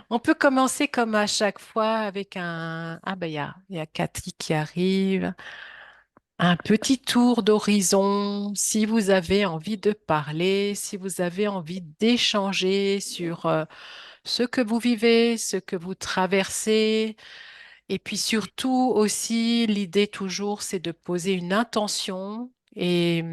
On peut commencer comme à chaque fois avec un... Ah ben il y a Cathy qui arrive. Un petit tour d'horizon. Si vous avez envie de parler, si vous avez envie d'échanger sur ce que vous vivez, ce que vous traversez. Et puis surtout aussi, l'idée toujours, c'est de poser une intention. Et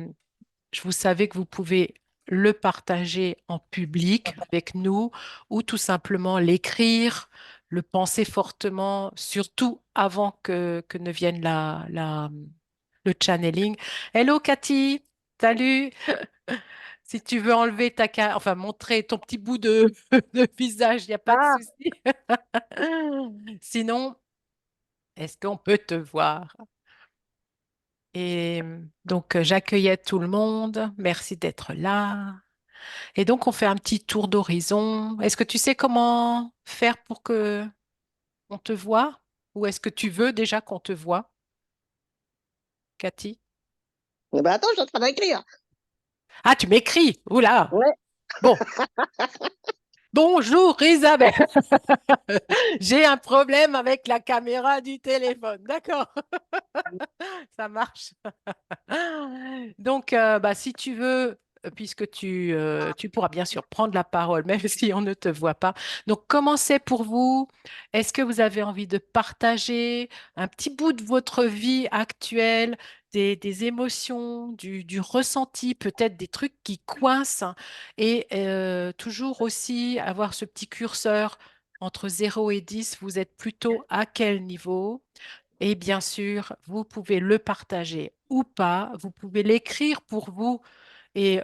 vous savez que vous pouvez le partager en public avec nous ou tout simplement l'écrire, le penser fortement, surtout avant que ne vienne le channeling. Hello Cathy, salut. Si tu veux enlever enfin montrer ton petit bout de visage, il n'y a pas de Ah, souci. Sinon, est-ce qu'on peut te voir? Et donc, j'accueillais tout le monde. Merci d'être là. Et donc, on fait un petit tour d'horizon. Est-ce que tu sais comment faire pour que on te voit? Ou est-ce que tu veux déjà qu'on te voit, Cathy? eh ben attends, je suis en train d'écrire. Ah, tu m'écris. Oula. Ouais. Bon. Bonjour Isabelle. J'ai un problème avec la caméra du téléphone. D'accord, ça marche. Donc, bah, si tu veux, puisque tu pourras bien sûr prendre la parole, même si on ne te voit pas. Donc, comment c'est pour vous? Est-ce que vous avez envie de partager un petit bout de votre vie actuelle, des émotions, du ressenti, peut-être des trucs qui coincent, et toujours aussi avoir ce petit curseur entre 0 et 10, vous êtes plutôt à quel niveau? Et bien sûr, vous pouvez le partager ou pas, vous pouvez l'écrire pour vous et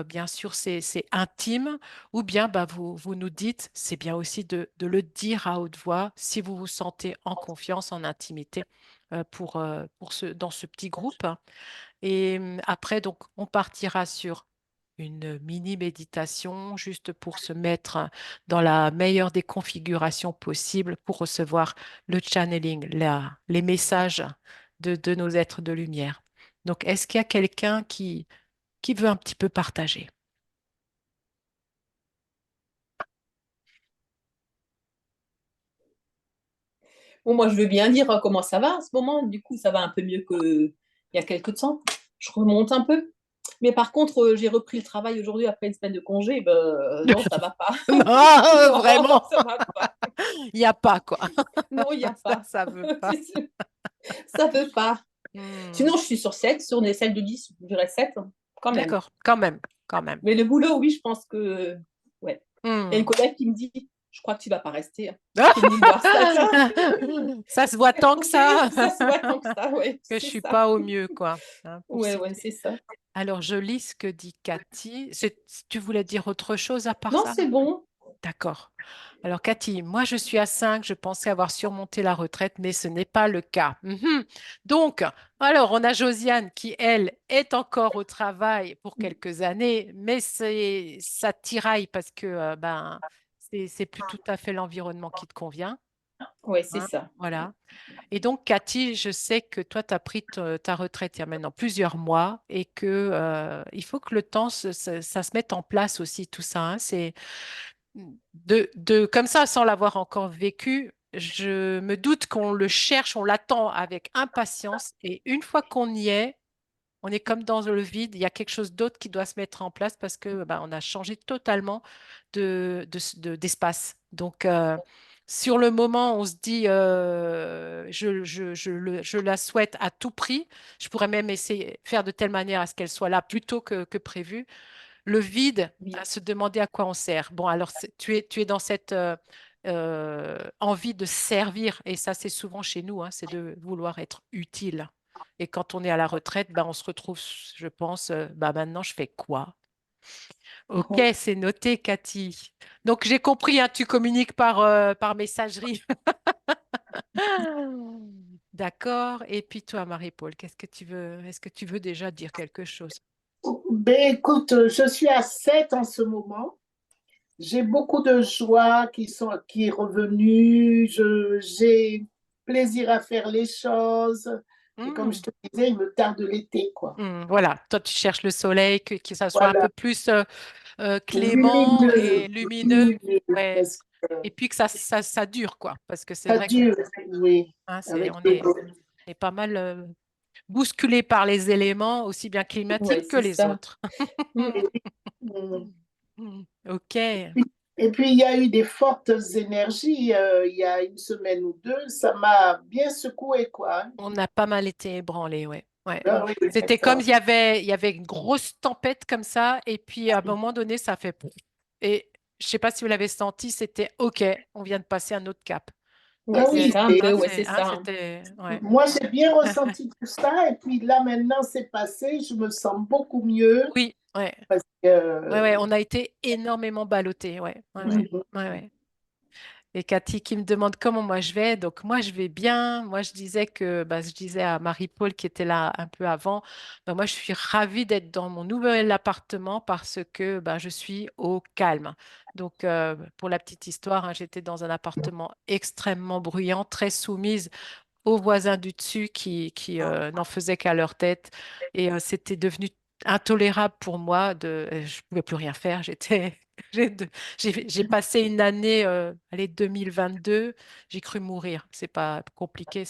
bien sûr, c'est intime, ou bien bah, vous nous dites, c'est bien aussi de le dire à haute voix si vous vous sentez en confiance, en intimité dans ce petit groupe. Et après, donc, on partira sur une mini méditation juste pour se mettre dans la meilleure des configurations possibles pour recevoir le channeling, les messages de nos êtres de lumière. Donc, est-ce qu'il y a quelqu'un qui veut un petit peu partager? Bon, moi, je veux bien dire comment ça va en ce moment. Du coup, ça va un peu mieux qu'il y a quelques temps. Je remonte un peu. Mais par contre, j'ai repris le travail aujourd'hui après une semaine de congé. Ben, non, ça va pas. Non, Non, vraiment, ça va pas. il n'y a pas quoi. Non, il n'y a pas. Ça veut pas. Ça veut pas. Hmm. Sinon, je suis sur 7, sur une échelle de 10, je dirais 7, quand même. D'accord, quand même, quand même. Mais le boulot, oui, je pense que. Ouais. Il y a une Hmm. collègue qui me dit, je crois que tu vas pas rester, hein, qui est venue me voir ce matin. Ça se voit tant que Oui, ça ça se voit tant que ça, ouais, que je c'est suis ça. pas au mieux, quoi, hein, pour Ouais, ouais, citer. c'est ça. Alors, je lis ce que dit Cathy. Tu voulais dire autre chose à part Non, ça? c'est bon. D'accord. Alors, Cathy, moi, je suis à 5. Je pensais avoir surmonté la retraite, mais ce n'est pas le cas. Mhm. Donc, alors, on a Josiane qui, elle, est encore au travail pour quelques années, mais ça tiraille parce que c'est plus tout à fait l'environnement qui te convient, Ouais, c'est hein. ça. Voilà. Et donc, Cathy, je sais que toi, tu as pris ta retraite il y a maintenant plusieurs mois et que, il faut que le temps, ça se mette en place aussi, tout ça, hein. C'est comme ça, sans l'avoir encore vécu, je me doute qu'on le cherche, on l'attend avec impatience. Et une fois qu'on y est, on est comme dans le vide. Il y a quelque chose d'autre qui doit se mettre en place parce que bah, on a changé totalement d'espace. Donc, sur le moment, on se dit, je la souhaite à tout prix. Je pourrais même essayer faire de telle manière à ce qu'elle soit là plus tôt que prévu. Le vide, Oui. à se demander à quoi on sert. Bon, alors tu es dans cette envie de servir, et ça, c'est souvent chez nous, hein, c'est de vouloir être utile. Et quand on est à la retraite, ben, on se retrouve, je pense, bah, maintenant, je fais quoi? Ok, c'est noté, Cathy. Donc, j'ai compris, hein, tu communiques par messagerie. D'accord. Et puis toi, Marie-Paul, qu'est-ce que tu veux? Est-ce que tu veux déjà dire quelque chose? Ben, écoute, je suis à 7 en ce moment. J'ai beaucoup de joie qui est revenue. J'ai plaisir à faire les choses. Et comme je Hmm. te disais, il me tarde l'été, quoi. Voilà, toi tu cherches le soleil, que ça soit un Voilà, peu plus clément lumineux, et lumineux. lumineux. Ouais, et puis que ça dure, quoi. Parce que c'est ça vrai dure, oui, qu'on avec on le est, on est pas mal bousculé par les éléments, aussi bien Ouais, climatiques que c'est les ça. autres. Mm. Mm. Ok, Et puis, il y a eu des fortes énergies il y a une semaine ou deux. Ça m'a bien secoué, quoi. on a pas mal été ébranlés, ouais. Ouais. Ah oui, C'était c'est comme ça. il y avait une grosse tempête comme ça, et puis à un moment donné, ça fait pouf. Et je sais pas si vous l'avez senti, c'était OK, on vient de passer un autre cap. Ouais, Ah Donc, c'est oui, ça un peu, ouais, c'est hein, ça. c'était, ouais. moi, j'ai bien ressenti tout ça. Et puis là, maintenant, c'est passé. Je me sens beaucoup mieux Oui, ouais. parce Ouais, ouais, que on a été énormément ballottés, ouais, ouais, ouais, Mhm. ouais, ouais. Et Cathy qui me demande comment moi je vais. Donc moi je vais bien. Moi je disais que, bah, je disais à Marie-Paul qui était là un peu avant, bah, moi je suis ravie d'être dans mon nouvel appartement parce que bah, je suis au calme. Donc pour la petite histoire, hein, j'étais dans un appartement extrêmement bruyant, très soumise aux voisins du dessus qui n'en faisaient qu'à leur tête. Et c'était devenu intolérable pour moi. Je ne pouvais plus rien faire. J'ai de- j'ai passé une année, allez, 2022, j'ai cru mourir. C'est pas compliqué,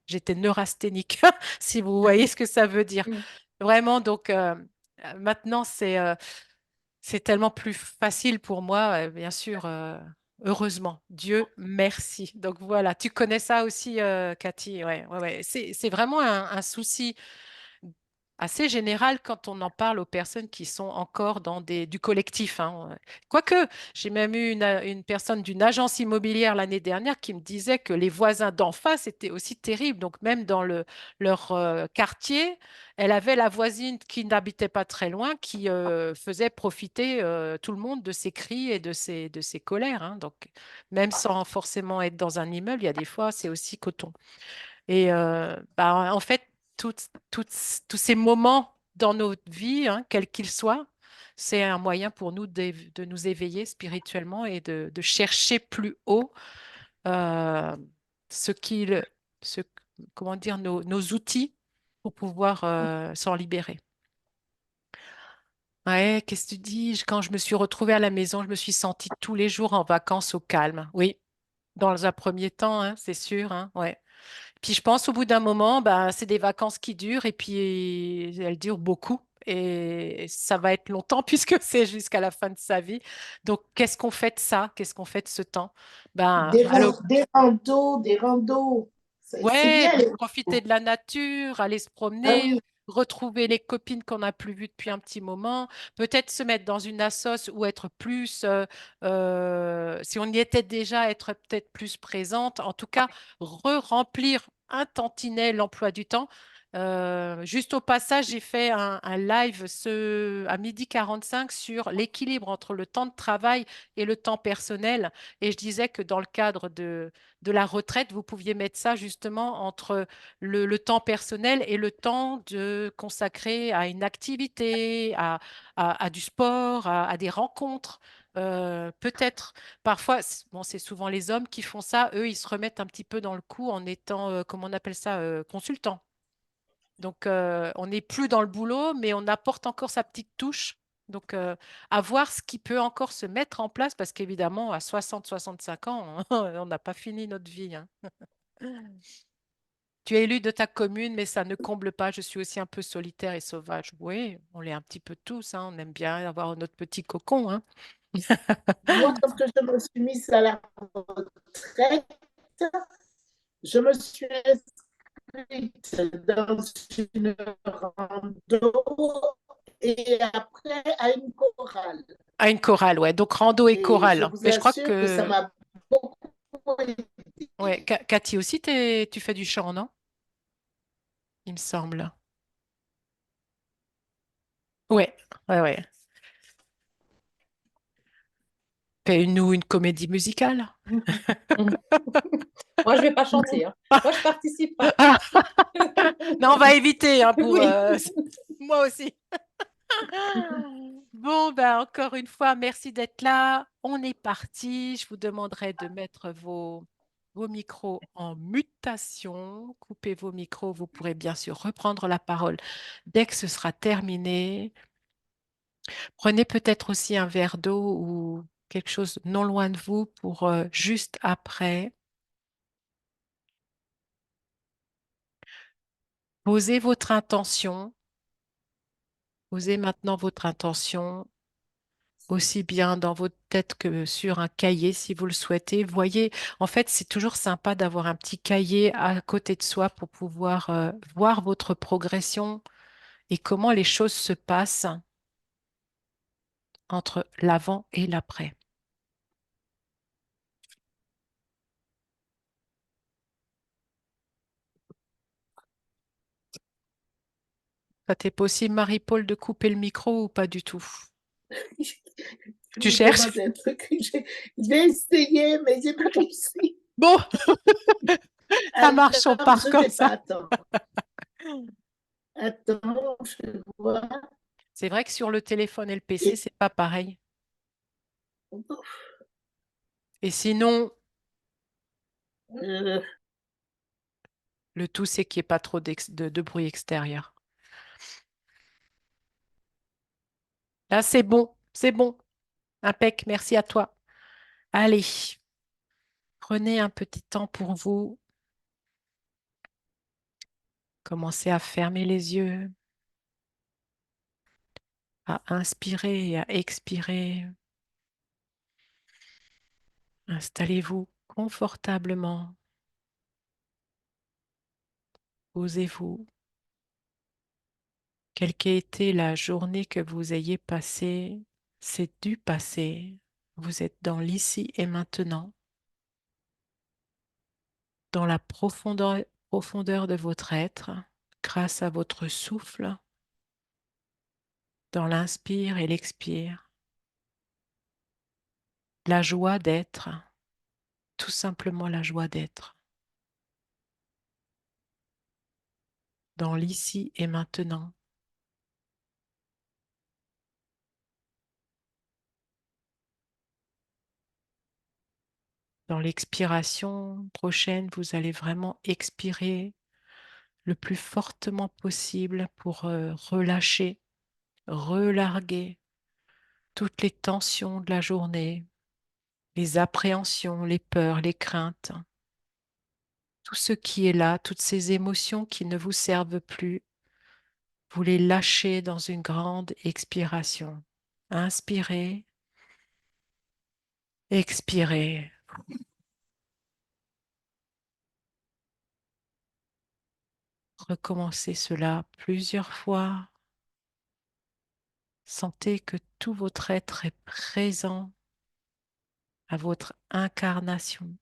j'étais neurasthénique, si vous voyez ce que ça veut dire. Mm. Vraiment, donc maintenant, c'est tellement plus facile pour moi, bien sûr, heureusement. Dieu merci. Donc voilà, tu connais ça aussi, Cathy. Ouais, ouais, ouais. C'est vraiment un souci assez général quand on en parle aux personnes qui sont encore dans du collectif, hein. Quoique, j'ai même eu une personne d'une agence immobilière l'année dernière qui me disait que les voisins d'en face étaient aussi terribles. Donc même dans leur quartier, elle avait la voisine qui n'habitait pas très loin qui faisait profiter tout le monde de ses cris et de ses colères, hein. Donc même sans forcément être dans un immeuble, il y a des fois, c'est aussi coton. Et bah, en fait, tous ces moments dans notre vie, hein, quels qu'ils soient, c'est un moyen pour nous de nous éveiller spirituellement et de chercher plus haut euh, ce qu'il, ce, comment dire, nos outils pour pouvoir s'en libérer. Ouais, qu'est-ce que tu dis? Quand je me suis retrouvée à la maison, je me suis sentie tous les jours en vacances au calme. Oui, dans un premier temps, hein, c'est sûr, hein, ouais. Puis je pense au bout d'un moment, bah, c'est des vacances qui durent et puis elles durent beaucoup. Et ça va être longtemps puisque c'est jusqu'à la fin de sa vie. Donc, qu'est-ce qu'on fait de ça? Qu'est-ce qu'on fait de ce temps? Ben, allô, Des randos, des randos. C'est ouais, bien les profiter de la nature, aller se Ah promener, oui, retrouver les copines qu'on n'a plus vues depuis un petit moment, peut-être se mettre dans une assoce ou être plus, si on y était déjà, être peut-être plus présente. En tout cas, re-remplir un tantinet l'emploi du temps. Juste au passage, j'ai fait un live à 12h45 sur l'équilibre entre le temps de travail et le temps personnel. Et je disais que dans le cadre de la retraite, vous pouviez mettre ça justement entre le temps personnel et le temps de consacrer à une activité, à du sport, à des rencontres. Peut-être, parfois, bon, c'est souvent les hommes qui font ça, eux, ils se remettent un petit peu dans le coup en étant, comment on appelle ça, consultant. Donc, on n'est plus dans le boulot, mais on apporte encore sa petite touche. Donc, à voir ce qui peut encore se mettre en place, parce qu'évidemment, à 60-65 ans, on n'a pas fini notre vie, hein. Tu es élu de ta commune, mais ça ne comble pas. Je suis aussi un peu solitaire et sauvage. Oui, on l'est un petit peu tous, hein. On aime bien avoir notre petit cocon, hein. moi, quand je me suis mise à la retraite, je me suis inscrite dans une rando et après à une chorale. À une chorale, ouais. Donc, rando et Et je chorale. vous Mais je crois assure que ça que, m'a beaucoup aidé. ouais, Cathy aussi, tu fais du chant, non? Il me semble. Ouais, ouais, ouais. Fais-nous une comédie musicale. Moi, je vais pas chanter, hein. Moi, je participe pas. Non, on va éviter, hein, pour Oui. moi aussi. Bon, ben, encore une fois, merci d'être là. On est parti. Je vous demanderai de mettre vos micros en mutation. Coupez vos micros. Vous pourrez bien sûr reprendre la parole dès que ce sera terminé. Prenez peut-être aussi un verre d'eau ou quelque chose non loin de vous pour juste après. Posez votre intention. Posez maintenant votre intention aussi bien dans votre tête que sur un cahier si vous le souhaitez. Voyez, en fait, c'est toujours sympa d'avoir un petit cahier à côté de soi pour pouvoir voir votre progression et comment les choses se passent entre l'avant et l'après. Ça t'est possible, Marie-Paul, de couper le micro ou pas du tout? Je Tu me cherches? demande un truc. J'ai essayé, mais j'ai pas réussi. Bon, ça marche, on Alors, part je comme sais ça. pas. Attends. Attends, je vois. C'est vrai que sur le téléphone et le PC, c'est pas pareil. Et sinon, Euh, le tout, c'est qu'il n'y ait pas trop de bruit extérieur. Là, c'est bon, c'est bon. Impec, merci à toi. Allez, prenez un petit temps pour vous. Commencez à fermer les yeux, à inspirer et à expirer. Installez-vous confortablement. Posez-vous. Quelle qu'ait été la journée que vous ayez passée, c'est du passé. Vous êtes dans l'ici et maintenant, dans la profondeur de votre être, grâce à votre souffle, dans l'inspire et l'expire. La joie d'être, tout simplement la joie d'être, dans l'ici et maintenant. Dans l'expiration prochaine, vous allez vraiment expirer le plus fortement possible pour relâcher, relarguer toutes les tensions de la journée, les appréhensions, les peurs, les craintes, tout ce qui est là, toutes ces émotions qui ne vous servent plus, vous les lâchez dans une grande expiration. Inspirez, expirez. Recommencez cela plusieurs fois. Sentez que tout votre être est présent à votre incarnation.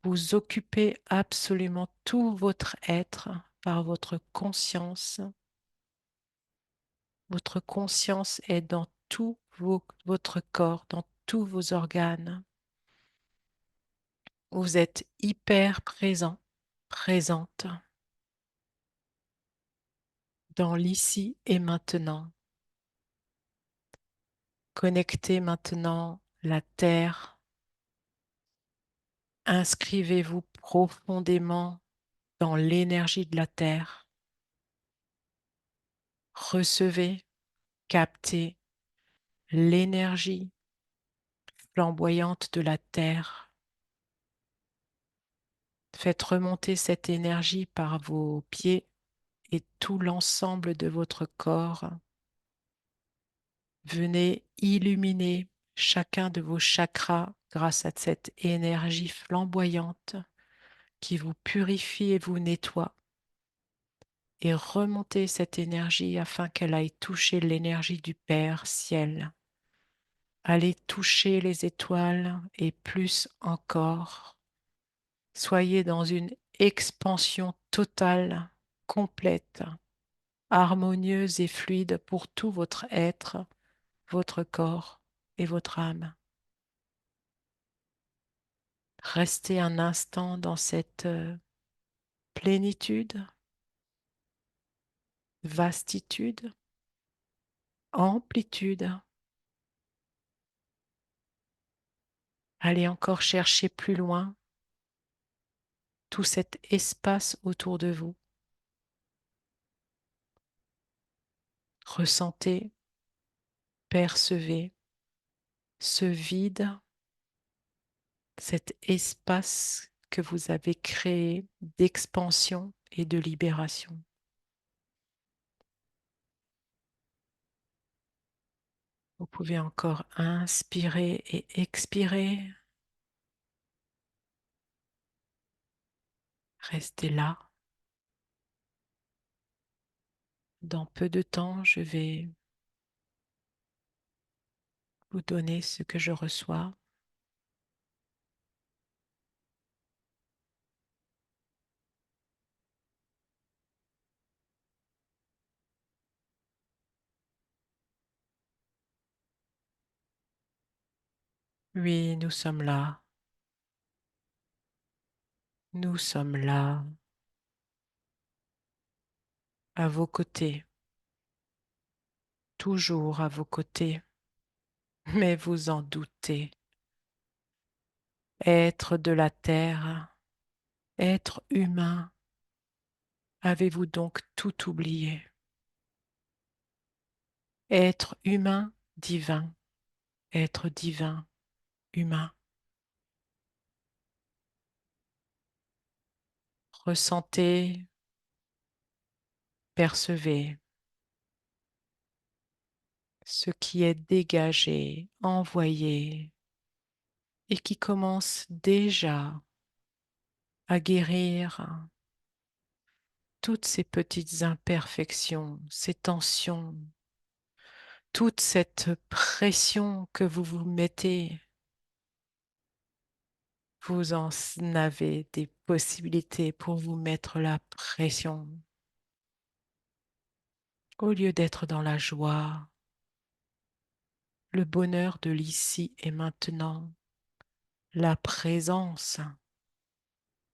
Vous occupez absolument tout votre être par votre conscience. Votre conscience est dans tout votre corps, dans tous vos organes. Vous êtes hyper présent, présente dans l'ici et maintenant. Connectez maintenant la terre. Inscrivez-vous profondément dans l'énergie de la terre. Recevez, captez l'énergie flamboyante de la terre. Faites remonter cette énergie par vos pieds et tout l'ensemble de votre corps. Venez illuminer chacun de vos chakras grâce à cette énergie flamboyante qui vous purifie et vous nettoie. Et remontez cette énergie afin qu'elle aille toucher l'énergie du Père Ciel. Allez toucher les étoiles et plus encore. Soyez dans une expansion totale, complète, harmonieuse et fluide pour tout votre être, votre corps et votre âme. Restez un instant dans cette plénitude, vastitude, amplitude. Allez encore chercher plus loin tout cet espace autour de vous. Ressentez, percevez ce vide, cet espace que vous avez créé d'expansion et de libération. Vous pouvez encore inspirer et expirer. Restez là. Dans peu de temps, je vais vous donner ce que je reçois. Oui, nous sommes là. Nous sommes là, à vos côtés, toujours à vos côtés, mais vous en doutez. Être de la terre, être humain, avez-vous donc tout oublié? Être humain, divin, être divin, humain. Ressentez, percevez ce qui est dégagé, envoyé et qui commence déjà à guérir toutes ces petites imperfections, ces tensions, toute cette pression que vous vous mettez. Vous en avez des possibilités pour vous mettre la pression. Au lieu d'être dans la joie, le bonheur de l'ici et maintenant, la présence,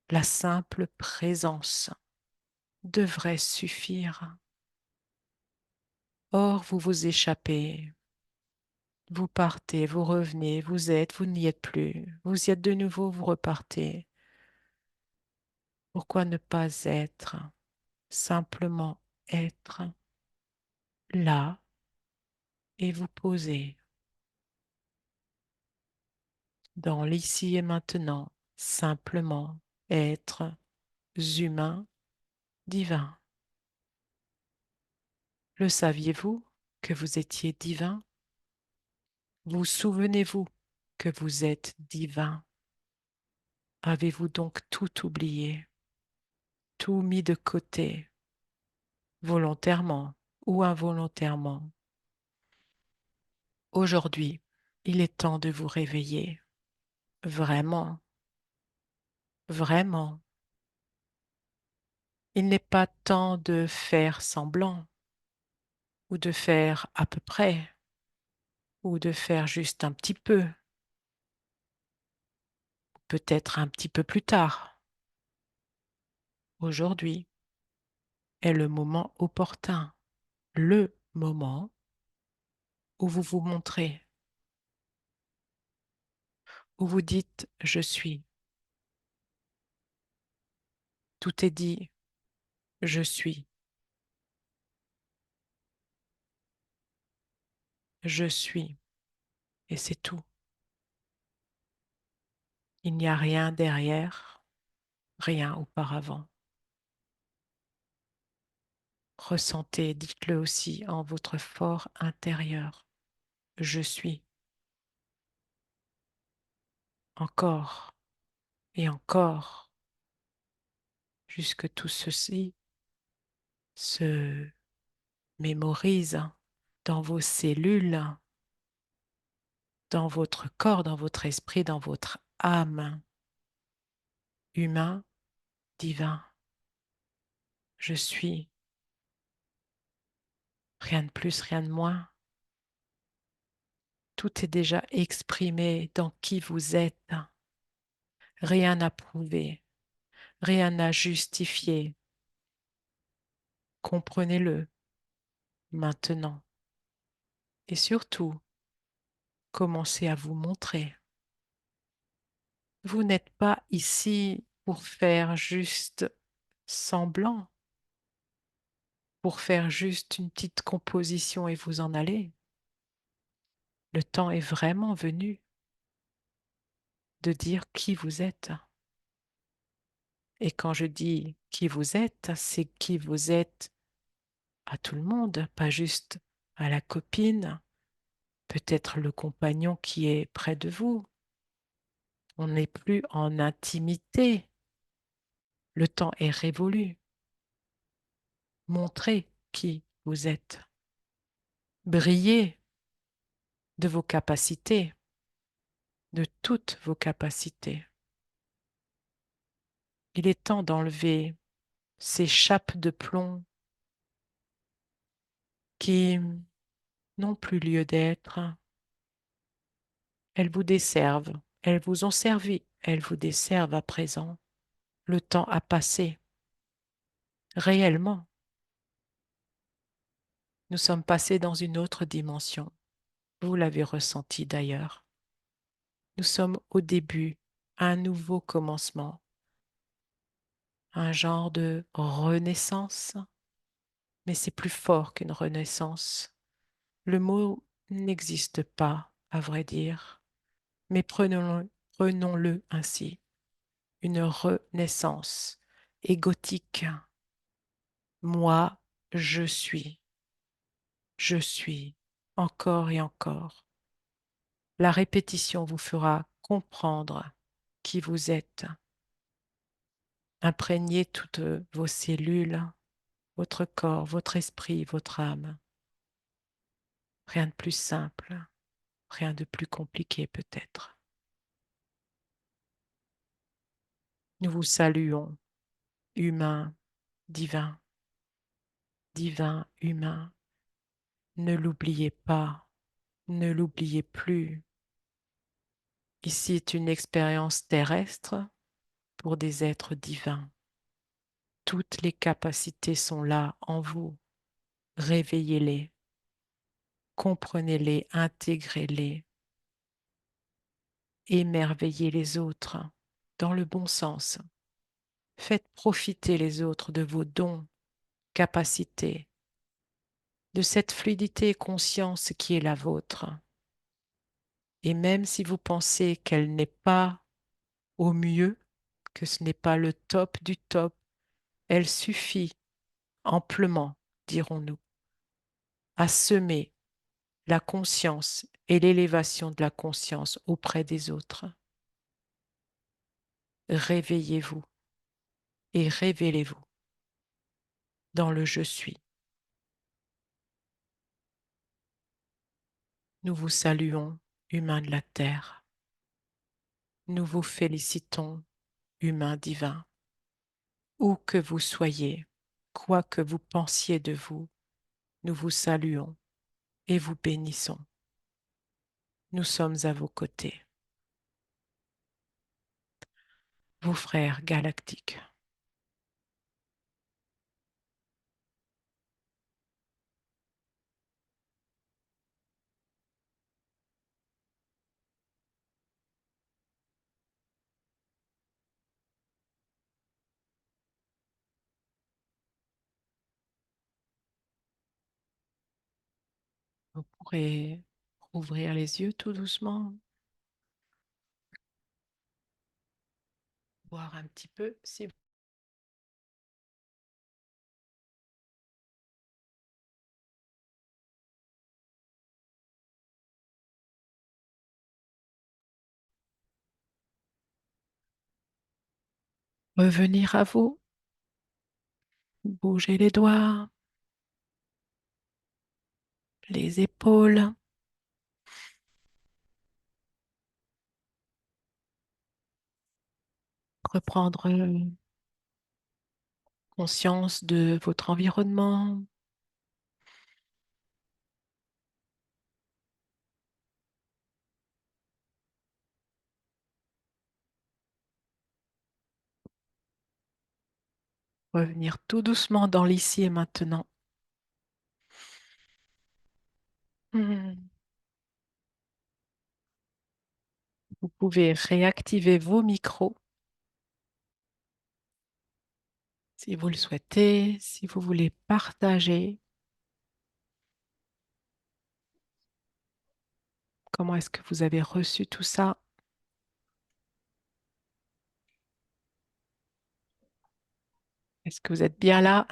la simple présence devrait suffire. Or, vous vous échappez, vous partez, vous revenez, vous n'y êtes plus, vous y êtes de nouveau, vous repartez. Pourquoi ne pas être, simplement être là et vous poser dans l'ici et maintenant, simplement être humain, divin. Le saviez-vous que vous étiez divin? Vous souvenez-vous que vous êtes divin? Avez-vous donc tout oublié, tout mis de côté, volontairement ou involontairement? Aujourd'hui, il est temps de vous réveiller, vraiment, vraiment. Il n'est pas temps de faire semblant ou de faire à peu près ou de faire juste un petit peu, peut-être un petit peu plus tard. Aujourd'hui est le moment opportun, le moment où vous vous montrez, où vous dites je suis. Tout est dit, je suis, je suis, et c'est tout. Il n'y a rien derrière, rien auparavant. Ressentez, dites-le aussi en votre fort intérieur. Je suis. Encore et encore, jusque tout ceci se mémorise dans vos cellules, dans votre corps, dans votre esprit, dans votre âme. Humain, divin. Je suis. Rien de plus, rien de moins. Tout est déjà exprimé dans qui vous êtes. Rien à prouver, rien à justifier. Comprenez-le maintenant. Et surtout, commencez à vous montrer. Vous n'êtes pas ici pour faire juste semblant, pour faire juste une petite composition et vous en aller. Le temps est vraiment venu de dire qui vous êtes. Et quand je dis qui vous êtes, c'est qui vous êtes à tout le monde, pas juste à la copine, peut-être le compagnon qui est près de vous. On n'est plus en intimité. Le temps est révolu. Montrez qui vous êtes. Brillez de vos capacités, de toutes vos capacités. Il est temps d'enlever ces chapes de plomb qui n'ont plus lieu d'être. Elles vous desservent, elles vous ont servi, elles vous desservent à présent. Le temps a passé. Réellement, nous sommes passés dans une autre dimension. Vous l'avez ressenti d'ailleurs. Nous sommes au début, à un nouveau commencement, un genre de renaissance, mais c'est plus fort qu'une renaissance. Le mot n'existe pas, à vrai dire, mais prenons-le ainsi, une renaissance égotique. Moi, je suis, encore et encore. La répétition vous fera comprendre qui vous êtes. Imprégnez toutes vos cellules, votre corps, votre esprit, votre âme. Rien de plus simple, rien de plus compliqué peut-être. Nous vous saluons, humains, divins, divins, humains. Ne l'oubliez pas, ne l'oubliez plus. Ici est une expérience terrestre pour des êtres divins. Toutes les capacités sont là en vous. Réveillez-les, comprenez-les, intégrez-les, émerveillez les autres dans le bon sens. Faites profiter les autres de vos dons, capacités, de cette fluidité et conscience qui est la vôtre. Et même si vous pensez qu'elle n'est pas au mieux, que ce n'est pas le top du top, elle suffit amplement, dirons-nous, à semer la conscience et l'élévation de la conscience auprès des autres. Réveillez-vous et révélez-vous dans le je suis. Nous vous saluons, humains de la terre. Nous vous félicitons, humains divins. Où que vous soyez, quoi que vous pensiez de vous, nous vous saluons et vous bénissons. Nous sommes à vos côtés. Vos frères galactiques. Vous pourrez ouvrir les yeux tout doucement, boire un petit peu si vous revenir à vous. Bougez les doigts, les épaules. Reprendre conscience de votre environnement. Revenir tout doucement dans l'ici et maintenant. Hmm. Vous pouvez réactiver vos micros si vous le souhaitez, si vous voulez partager. Comment est-ce que vous avez reçu tout ça? Est-ce que vous êtes bien là?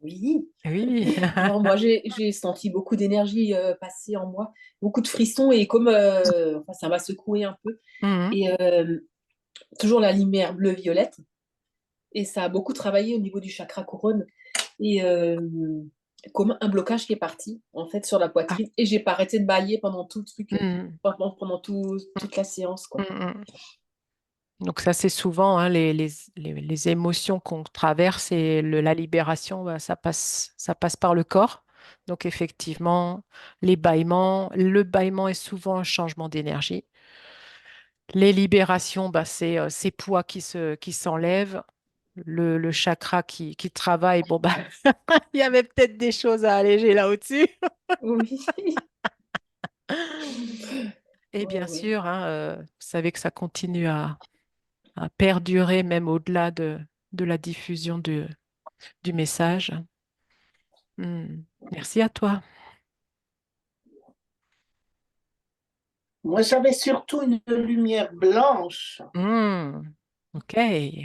Oui. Oui. Alors moi, j'ai senti beaucoup d'énergie passer en moi, beaucoup de frissons et comme enfin, ça m'a secoué un peu. Mhm. Et toujours la lumière bleu-violette. Et ça a beaucoup travaillé au niveau du chakra couronne. Et comme un blocage qui est parti, en fait, sur la Ah. poitrine. Et j'ai pas arrêté de bailler pendant tout le truc, Mhm. pendant toute la séance, quoi. Mhm. Donc ça, c'est souvent hein, les émotions qu'on traverse et la libération, bah, ça passe par le corps. Donc effectivement, le bâillement est souvent un changement d'énergie. Les libérations, bah, c'est ces poids qui s'enlèvent, le chakra qui travaille. Bon, bah, il y avait peut-être des choses à alléger là au-dessus. Oui. Et Ouais, bien ouais. sûr, hein, vous savez que ça continue à perdurer même au-delà de la diffusion du message. Hmm. Merci à toi. Moi, j'avais surtout une lumière blanche Hmm. OK. et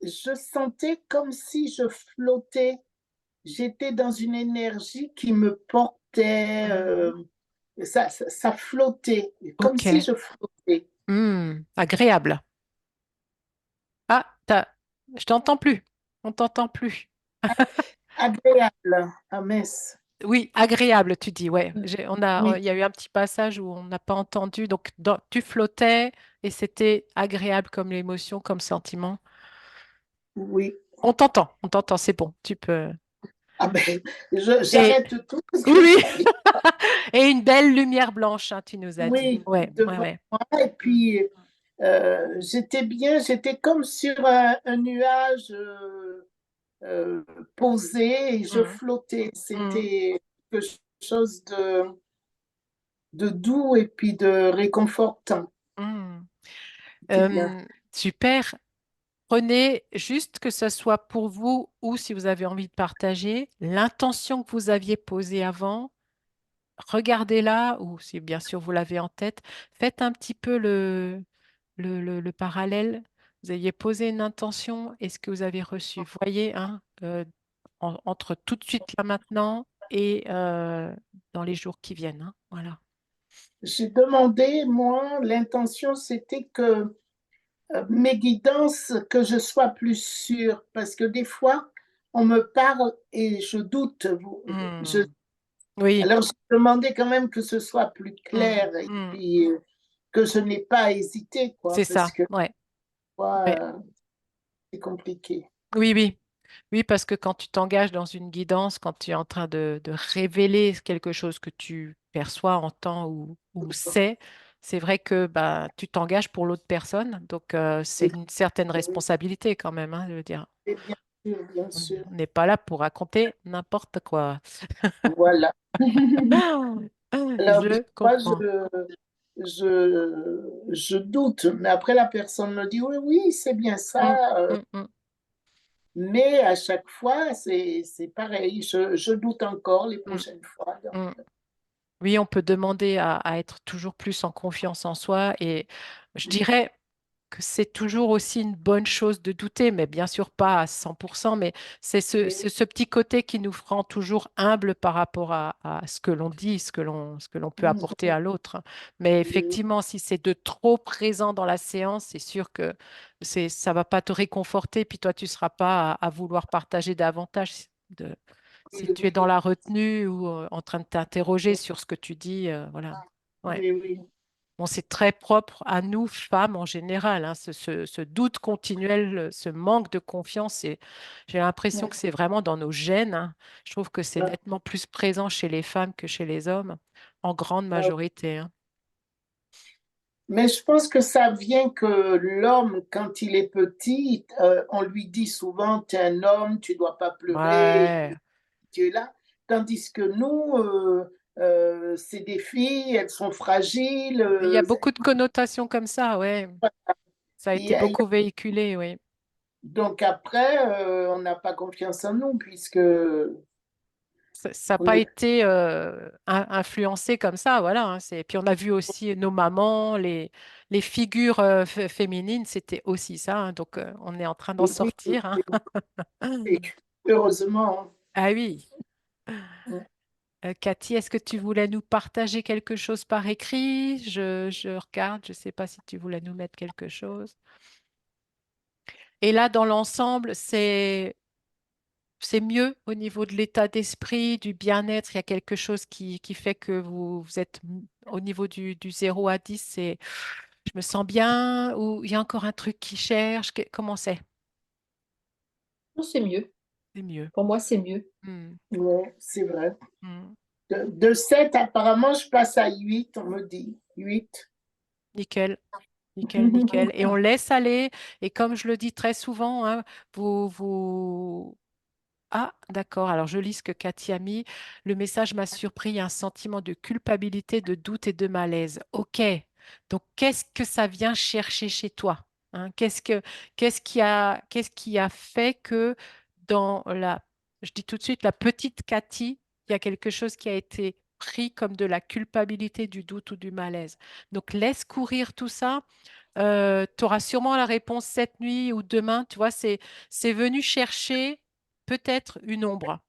je sentais comme si je flottais. J'étais dans une énergie qui me portait, ça flottait, comme si OK. je flottais. Agréable. Ah, je t'entends plus. On t'entend plus. Agréable, à Metz. Oui, agréable, tu dis, ouais. Oui, Il y a eu un petit passage où on n'a pas entendu. Donc, tu flottais et c'était agréable comme émotion, comme sentiment. oui. On t'entend, c'est bon. Tu peux. Ah ben, Et j'arrête tout parce que oui, j'arrive. et une belle lumière blanche, hein, tu nous as dit. Oui, Ouais, ouais, devant ouais. moi. Et puis, j'étais bien, j'étais comme sur un nuage euh, posé et je Mm, flottais. mm, C'était quelque chose de doux et puis de réconfortant. mm. C'était bien. Super. Prenez juste que ce soit pour vous ou si vous avez envie de partager l'intention que vous aviez posée avant. Regardez-la ou si bien sûr vous l'avez en tête. Faites un petit peu le parallèle. Vous aviez posé une intention et ce que vous avez reçu. Voyez, hein, entre tout de suite là maintenant et dans les jours qui viennent, hein. Voilà. J'ai demandé, moi, l'intention, c'était que mes guidances, que je sois plus sûre, parce que des fois, on me parle et je doute. Je, Hmm. Oui. alors, j'ai demandé quand même que ce soit plus Hmm. clair et Hmm. puis que je n'ai pas à hésiter, quoi, C'est parce ça. que Ouais. Ouais. moi, c'est compliqué. Oui, oui. Oui, parce que quand tu t'engages dans une guidance, quand tu es en train de révéler quelque chose que tu perçois, entends ou sais, c'est vrai que bah, tu t'engages pour l'autre personne. Donc, c'est Et, une certaine responsabilité quand même, hein, de dire. et bien sûr, bien On sûr. on n'est pas là pour raconter n'importe quoi. Voilà. Alors, des Je fois, comprends. je doute, mais après, la personne me dit, oui, oui, c'est bien Mm, ça. mm, mm, Mais à chaque fois, c'est pareil. Je doute encore les mm, prochaines fois. Donc, mm. Oui, on peut demander à être toujours plus en confiance en soi et je dirais que c'est toujours aussi une bonne chose de douter, mais bien sûr pas à 100%, mais c'est ce petit côté qui nous rend toujours humble par rapport à ce que l'on dit, ce que l'on peut apporter à l'autre. Mais effectivement, si c'est de trop présent dans la séance, c'est sûr que ça va pas te réconforter, puis toi, tu seras pas à vouloir partager davantage. Si oui, tu es dans la retenue ou en train de t'interroger sur ce que tu dis, voilà. Ouais. oui, oui, Bon, c'est très propre à nous, femmes en général, hein, ce doute continuel, ce manque de confiance. Et j'ai l'impression que c'est vraiment dans nos gènes, hein. Je trouve que c'est nettement plus présent chez les femmes que chez les hommes, en grande majorité, hein. mais je pense que ça vient que l'homme, quand il est petit, on lui dit souvent, tu es un homme, tu ne dois pas pleurer, Ouais. tu es là. Tandis que nous, c'est des filles, elles sont fragiles. Il y a beaucoup de connotations comme ça, ouais. Ça a Il y été a- il y beaucoup a- véhiculé, oui. donc après, on n'a pas confiance en nous, puisque Ça n'a pas Oui. été influencé comme ça, voilà. Hein, puis on a vu aussi nos mamans, les figures féminines, c'était aussi ça. Hein, donc on est en train d'en Oui, sortir. Hein. et heureusement. Ah oui. Hein. Cathy, est-ce que tu voulais nous partager quelque chose par écrit? Je regarde, je ne sais pas si tu voulais nous mettre quelque chose. Et là, dans l'ensemble, c'est mieux au niveau de l'état d'esprit, du bien-être. Il y a quelque chose qui fait que vous êtes au niveau du 0 à 10, c'est je me sens bien ou il y a encore un truc qui cherche. Comment c'est? Non, c'est mieux. C'est mieux. Pour moi, c'est mieux. Hmm, Ouais, c'est vrai. hmm. De 7, apparemment, je passe à 8, on me dit. 8. Nickel. Nickel, nickel. Et on laisse aller. Et comme je le dis très souvent, hein, vous... Ah, d'accord. Alors, je lis ce que Cathy a mis. Le message m'a surpris. Il y a un sentiment de culpabilité, de doute et de malaise. OK. Donc, qu'est-ce que ça vient chercher chez toi? Hein? Qu'est-ce qui a fait que dans je dis tout de suite, la petite Cathy, il y a quelque chose qui a été pris comme de la culpabilité, du doute ou du malaise. Donc, laisse courir tout ça. Tu auras sûrement la réponse cette nuit ou demain. Tu vois, c'est venu chercher peut-être une ombre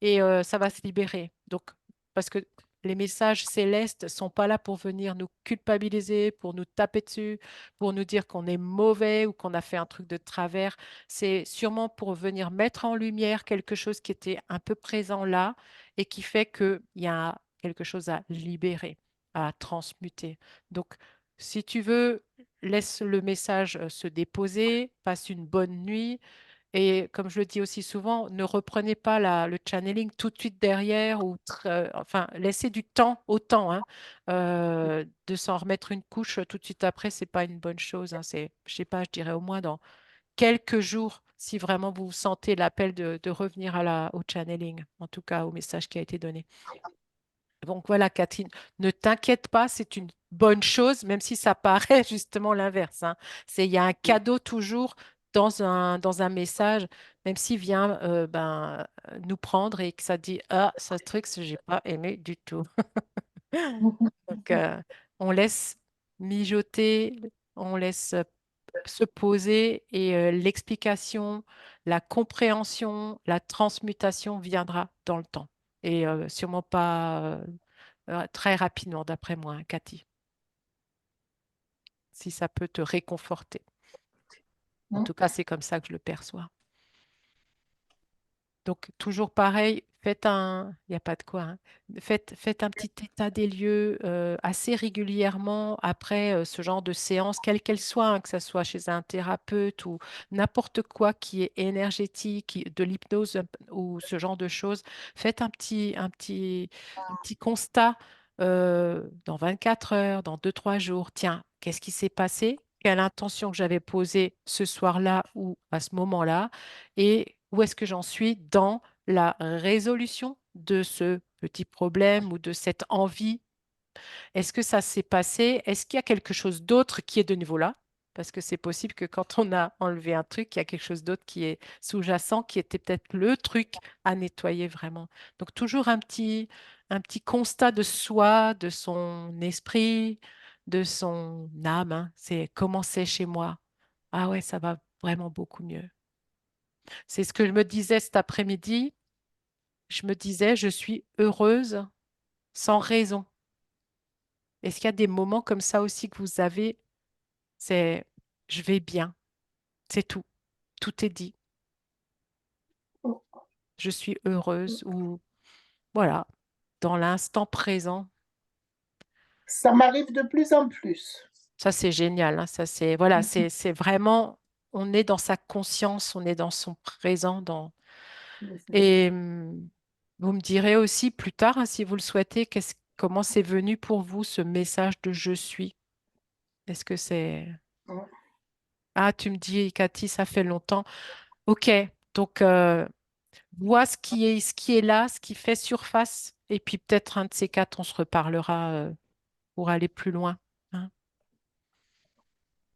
et ça va se libérer. Donc, parce que les messages célestes sont pas là pour venir nous culpabiliser, pour nous taper dessus, pour nous dire qu'on est mauvais ou qu'on a fait un truc de travers. C'est sûrement pour venir mettre en lumière quelque chose qui était un peu présent là et qui fait qu'il y a quelque chose à libérer, à transmuter. Donc, si tu veux, laisse le message se déposer, passe une bonne nuit. Et comme je le dis aussi souvent, ne reprenez pas le channeling tout de suite derrière ou enfin laissez du temps au temps. Hein. De s'en remettre une couche tout de suite après, c'est pas une bonne chose. Hein. Je sais pas, je dirais au moins dans quelques jours, si vraiment vous sentez l'appel de revenir au channeling, en tout cas au message qui a été donné. Donc voilà, Catherine, ne t'inquiète pas, c'est une bonne chose, même si ça paraît justement l'inverse. Hein. Il y a un cadeau toujours dans un message, même s'il vient nous prendre et que ça dit, ah, ce truc, j'ai pas aimé du tout. Donc, on laisse mijoter, on laisse se poser et l'explication, la compréhension, la transmutation viendra dans le temps. Et sûrement pas très rapidement, d'après moi, hein, Cathy, si ça peut te réconforter. En tout cas, c'est comme ça que je le perçois. Donc, toujours pareil, il n'y a pas de quoi, hein. Faites un petit état des lieux assez régulièrement après ce genre de séance, quelle qu'elle soit, hein, que ce soit chez un thérapeute ou n'importe quoi qui est énergétique, de l'hypnose ou ce genre de choses. Faites un petit constat dans 24 heures, dans 2, 3 jours. Tiens, qu'est-ce qui s'est passé? Quelle intention que j'avais posée ce soir-là ou à ce moment-là? Et où est-ce que j'en suis dans la résolution de ce petit problème ou de cette envie? Est-ce que ça s'est passé? Est-ce qu'il y a quelque chose d'autre qui est de nouveau là? Parce que c'est possible que quand on a enlevé un truc, il y a quelque chose d'autre qui est sous-jacent, qui était peut-être le truc à nettoyer vraiment. Donc toujours un petit constat de soi, de son esprit, de son âme. Hein. C'est comment c'est chez moi. Ah ouais, ça va vraiment beaucoup mieux. C'est ce que je me disais cet après-midi. Je me disais, je suis heureuse sans raison. Est-ce qu'il y a des moments comme ça aussi que vous avez? C'est je vais bien, c'est tout. Tout est dit. Je suis heureuse ou voilà, dans l'instant présent. Ça m'arrive de plus en plus. Ça, c'est génial. Hein. Ça, c'est voilà, c'est vraiment, on est dans sa conscience, on est dans son présent. Et vous me direz aussi plus tard, hein, si vous le souhaitez, comment c'est venu pour vous ce message de je suis? Est-ce que c'est... Ah, tu me dis, Cathy, ça fait longtemps. OK, donc vois ce qui est là, ce qui fait surface, et puis peut-être un de ces quatre, on se reparlera pour aller plus loin. Hein.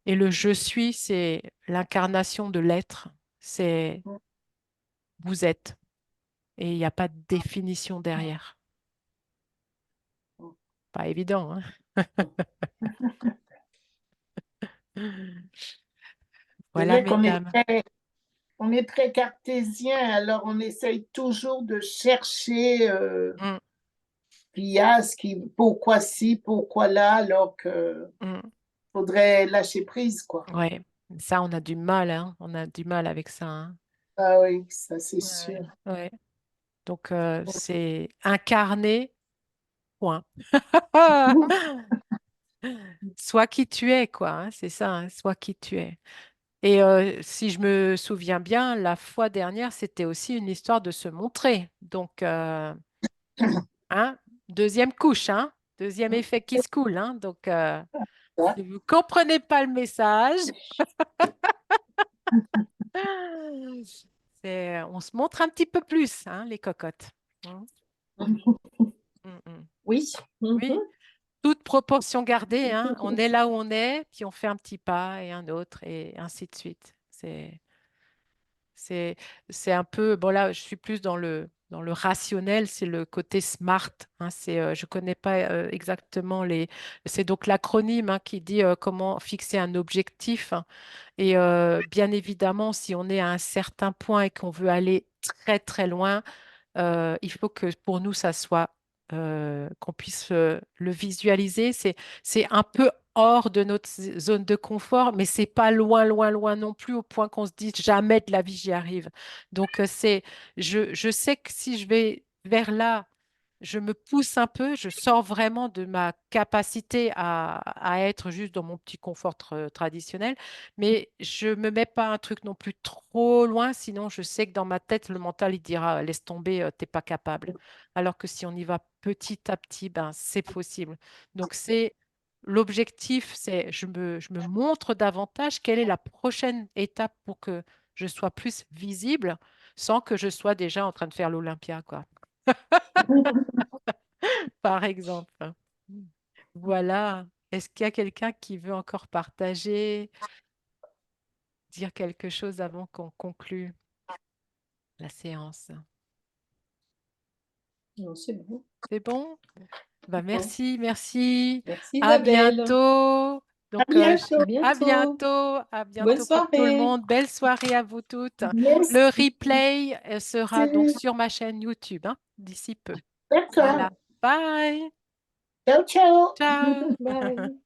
Et le je suis, c'est l'incarnation de l'être, c'est vous êtes. et il n'y a pas de définition derrière. Pas évident, hein? C'est Voilà, vrai mesdames. on est très cartésien, alors on essaye toujours de chercher Mm, pourquoi ci, pourquoi là, alors que mm. faudrait lâcher prise, quoi. Ouais, ça, on a du mal, hein. On a du mal avec ça, hein. Ah oui, ça c'est Ouais, sûr. ouais. Donc, c'est incarné, point. Sois qui tu es, quoi, hein, c'est ça, hein, sois qui tu es. Et si je me souviens bien, la fois dernière, c'était aussi une histoire de se montrer. Donc, hein, deuxième couche, hein, deuxième effet qui se coule. Hein, donc, Ouais. si vous ne comprenez pas le message, on se montre un petit peu plus, hein, les cocottes. Hein. Mm, mm. Oui. Oui, Mhm. toute proportion gardée, hein, on est là où on est, puis on fait un petit pas et un autre, et ainsi de suite. C'est, c'est un peu, bon là, je suis plus dans le rationnel, c'est le côté SMART. Hein, je ne connais pas exactement c'est donc l'acronyme hein, qui dit comment fixer un objectif. Hein. Et bien évidemment, si on est à un certain point et qu'on veut aller très très loin, il faut que pour nous, ça soit qu'on puisse le visualiser. C'est un peu hors de notre zone de confort, mais c'est pas loin, loin, loin non plus au point qu'on se dit jamais de la vie j'y arrive. Donc je sais que si je vais vers là, je me pousse un peu, je sors vraiment de ma capacité à être juste dans mon petit confort traditionnel, mais je me mets pas un truc non plus trop loin, sinon je sais que dans ma tête, le mental, il dira, laisse tomber, t'es pas capable. Alors que si on y va petit à petit, ben, c'est possible. Donc l'objectif, c'est je me montre davantage quelle est la prochaine étape pour que je sois plus visible sans que je sois déjà en train de faire l'Olympia, quoi, par exemple. Voilà. Est-ce qu'il y a quelqu'un qui veut encore partager, dire quelque chose avant qu'on conclue la séance? Non, c'est bon. C'est bon? Bah, Ouais. merci, merci. Merci À Isabelle. bientôt. À Donc, bientôt. À à bientôt. bientôt, à Bonne bientôt pour tout le soirée. monde. Belle soirée à vous toutes. Merci. Le replay sera donc sur ma chaîne YouTube hein, d'ici peu. D'accord. Voilà. Bye. Ciao, ciao. Ciao. Bye.